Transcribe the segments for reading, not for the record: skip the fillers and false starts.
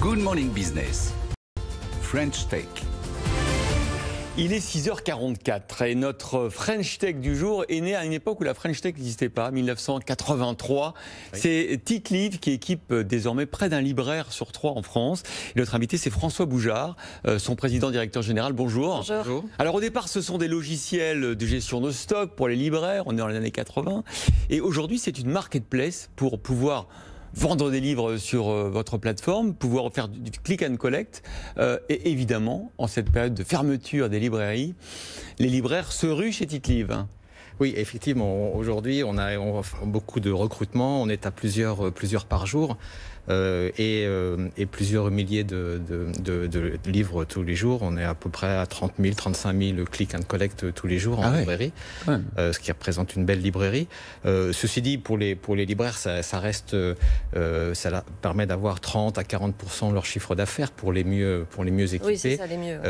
Good Morning Business, French Tech. Il est 6h44 et notre French Tech du jour est né à une époque où la French Tech n'existait pas, 1983. Oui. C'est TitLive qui équipe désormais près d'un libraire sur 3 en France. Et notre invité, c'est François Boujard, son président-directeur général. Bonjour. Bonjour. Alors au départ, ce sont des logiciels de gestion de stock pour les libraires. On est dans les années 80. Et aujourd'hui, c'est une marketplace pour pouvoir vendre des livres sur votre plateforme, pouvoir faire du click and collect. Et évidemment, en cette période de fermeture des librairies, les libraires se ruent chez TitLive. Oui, effectivement. Aujourd'hui, on a beaucoup de recrutement. On est à plusieurs par jour. Et plusieurs milliers de livres tous les jours. On est à peu près à 30 000, 35 000 click and collect tous les jours en librairie, ce qui représente une belle librairie. Ceci dit, pour les libraires, ça reste, ça permet d'avoir 30 à 40% de leur chiffre d'affaires pour les mieux équipés. Oui, c'est ça, les mieux.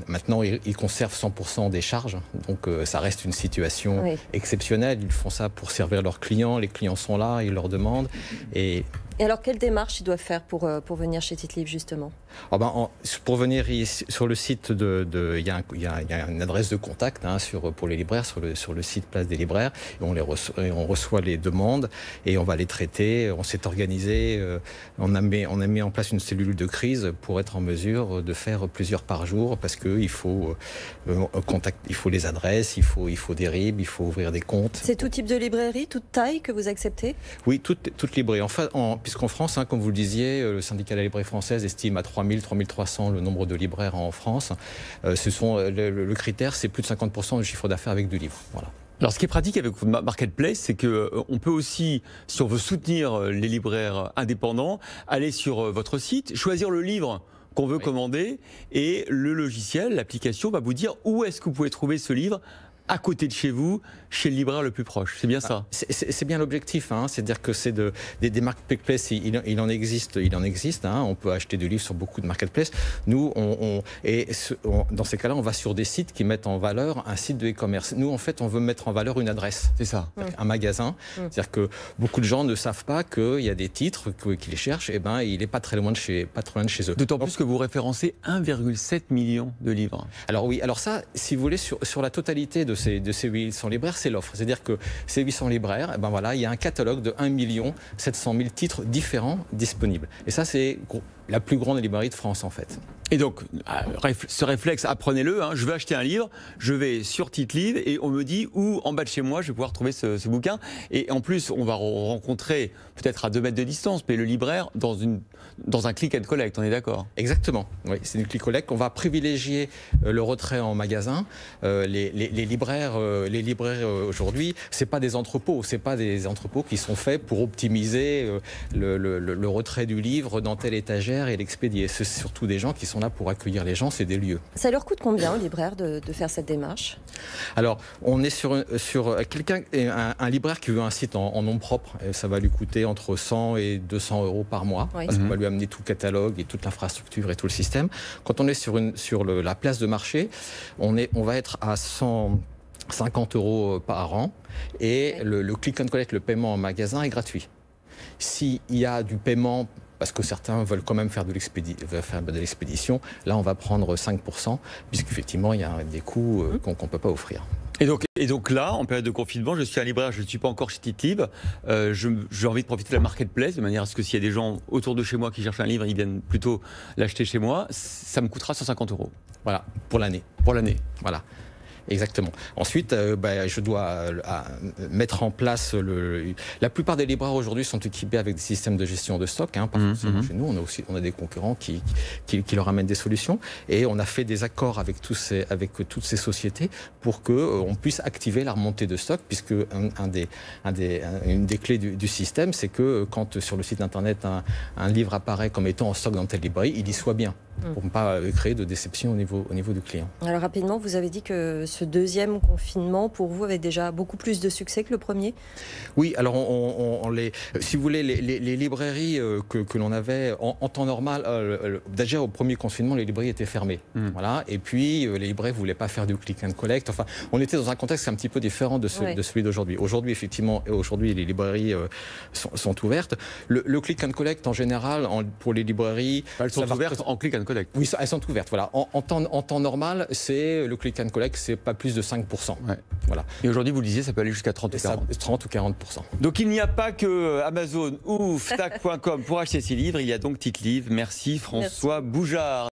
Maintenant, ils conservent 100% des charges, donc ça reste une situation exceptionnelle. Ils font ça pour servir leurs clients. Les clients sont là, ils leur demandent. Et alors, quelle démarche ils doivent faire pour venir chez TitLive, justement ? Pour venir sur le site, il y a une adresse de contact pour les libraires sur le site Place des Libraires. Et on reçoit les demandes et on va les traiter. On s'est organisé, on a mis en place une cellule de crise pour être en mesure de faire plusieurs par jour parce qu'il faut il faut les adresses, il faut des RIB, il faut ouvrir des comptes. C'est tout type de librairie, toute taille que vous acceptez ? Oui, toute librairie. Puisqu'en France, comme vous le disiez, le syndicat de la librairie française estime à 3 000, 3 300 le nombre de libraires en France. Le critère, c'est plus de 50% du chiffre d'affaires avec du livre. Voilà. Alors, ce qui est pratique avec Marketplace, c'est qu'on peut aussi, si on veut soutenir les libraires indépendants, aller sur votre site, choisir le livre qu'on veut commander et le logiciel, l'application va vous dire où est-ce que vous pouvez trouver ce livre à côté de chez vous, chez le libraire le plus proche. C'est bien ça ? C'est bien l'objectif. C'est-à-dire que c'est des marketplaces, il en existe. On peut acheter du livre sur beaucoup de marketplaces. Nous, dans ces cas-là, on va sur des sites qui mettent en valeur un site de e-commerce. Nous, en fait, on veut mettre en valeur une adresse. C'est ça. Un magasin. C'est-à-dire que beaucoup de gens ne savent pas qu'il y a des titres qu'ils cherchent. Et il n'est pas très loin de chez eux. D'autant plus que vous référencez 1,7 million de livres. Alors oui, ça, si vous voulez, sur la totalité de ces 800 libraires, c'est l'offre. C'est-à-dire que ces 800 libraires, il y a un catalogue de 1 700 000 titres différents disponibles. Et ça, c'est la plus grande librairie de France, en fait. Et donc, ce réflexe, apprenez-le. Je vais acheter un livre, je vais sur TitLive et on me dit où, en bas de chez moi, je vais pouvoir trouver ce bouquin. Et en plus, on va rencontrer, peut-être à 2 mètres de distance, mais le libraire dans un click and collect, on est d'accord ? Exactement. Oui, c'est une click collect. On va privilégier le retrait en magasin. Les libraires aujourd'hui, c'est pas des entrepôts qui sont faits pour optimiser le retrait du livre dans telle étagère et l'expédier. C'est surtout des gens qui sont là pour accueillir les gens, c'est des lieux. Ça leur coûte combien aux libraires de faire cette démarche ? Alors, on est sur un libraire qui veut un site en nom propre, et ça va lui coûter entre 100 et 200 euros par mois, parce qu'on va lui amener tout le catalogue et toute l'infrastructure et tout le système. Quand on est sur la place de marché, on va être à 150 euros par an, et le click and collect, le paiement en magasin est gratuit. S'il y a du paiement, parce que certains veulent quand même faire de l'expédition, là on va prendre 5%, puisqu'effectivement il y a des coûts qu'on ne peut pas offrir. Et donc là, en période de confinement, je suis un libraire, je ne suis pas encore chez TitLive, j'ai envie de profiter de la marketplace, de manière à ce que s'il y a des gens autour de chez moi qui cherchent un livre, ils viennent plutôt l'acheter chez moi, ça me coûtera 150 euros. Voilà, pour l'année. Voilà. Exactement. Ensuite, je dois mettre en place la plupart des libraires aujourd'hui sont équipés avec des systèmes de gestion de stock. Pas forcément chez nous, on a des concurrents qui leur amènent des solutions. Et on a fait des accords avec toutes ces sociétés pour qu'on puisse activer la remontée de stock, puisque une des clés du système, c'est que quand sur le site internet un livre apparaît comme étant en stock dans telle librairie, il y soit bien, pour ne pas créer de déception au niveau du client. Alors rapidement, vous avez dit que ce deuxième confinement, pour vous, avait déjà beaucoup plus de succès que le premier? Oui, alors si vous voulez, les librairies que l'on avait en temps normal, déjà au premier confinement, les librairies étaient fermées. Voilà. Et puis, les librairies ne voulaient pas faire du click and collect. Enfin, on était dans un contexte un petit peu différent de celui d'aujourd'hui. Aujourd'hui, effectivement, les librairies sont ouvertes. Le click and collect, en général, pour les librairies... Elles sont ouvertes en click and collect. Oui, elles sont ouvertes. Voilà. En temps normal, le click and collect, c'est pas plus de 5%. Ouais. Voilà. Et aujourd'hui, vous le disiez, ça peut aller jusqu'à 30 ou 40. 30 ou 40%. Donc il n'y a pas que Amazon ou Fnac.com pour acheter ces livres, il y a donc TicLive. Merci François Boujard.